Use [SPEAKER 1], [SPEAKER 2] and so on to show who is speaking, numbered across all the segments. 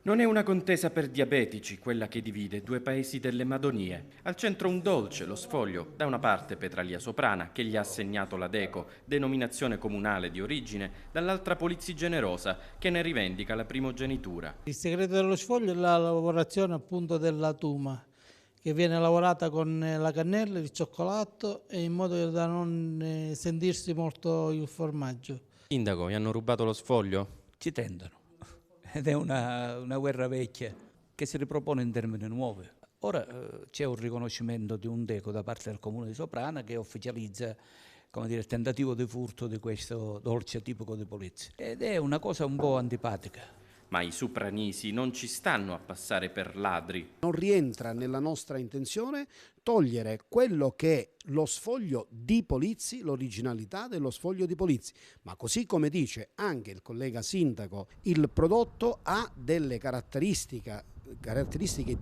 [SPEAKER 1] Non è una contesa per diabetici quella che divide due paesi delle Madonie. Al centro un dolce, lo sfoglio, da una parte Petralia Soprana, che gli ha assegnato la Deco, denominazione comunale di origine, dall'altra Polizzi Generosa, che ne rivendica la primogenitura.
[SPEAKER 2] Il segreto dello sfoglio è la lavorazione appunto della tuma, che viene lavorata con la cannella, il cioccolato e in modo da non sentirsi molto il formaggio.
[SPEAKER 1] Sindaco, mi hanno rubato lo sfoglio?
[SPEAKER 3] Ci tendono ed è una guerra vecchia che si ripropone in termini nuovi. Ora c'è un riconoscimento di un DECO da parte del Comune di Soprana che ufficializza, come dire, il tentativo di furto di questo dolce tipico di Polizzi ed è una cosa un po' antipatica.
[SPEAKER 1] Ma i sopranisi non ci stanno a passare per ladri.
[SPEAKER 4] Non rientra nella nostra intenzione togliere quello che è lo sfoglio di Polizzi, l'originalità dello sfoglio di Polizzi, ma così come dice anche il collega sindaco, il prodotto ha delle caratteristiche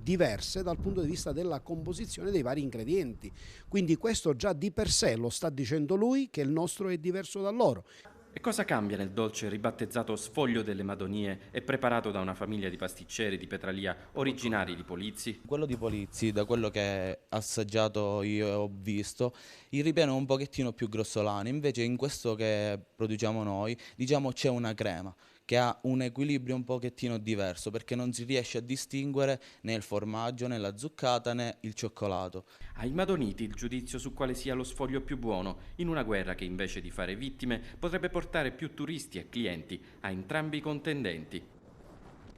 [SPEAKER 4] diverse dal punto di vista della composizione dei vari ingredienti. Quindi questo già di per sé lo sta dicendo lui che il nostro è diverso da loro.
[SPEAKER 1] E cosa cambia nel dolce ribattezzato Sfoglio delle Madonie e preparato da una famiglia di pasticceri di Petralia originari di Polizzi?
[SPEAKER 5] Quello di Polizzi, da quello che assaggiato io e ho visto, il ripieno è un pochettino più grossolano, invece in questo che produciamo noi, diciamo c'è una crema che ha un equilibrio un pochettino diverso perché non si riesce a distinguere né il formaggio né la zuccata né il cioccolato.
[SPEAKER 1] Ai madoniti il giudizio su quale sia lo sfoglio più buono, in una guerra che invece di fare vittime potrebbe portare più turisti e clienti a entrambi i contendenti.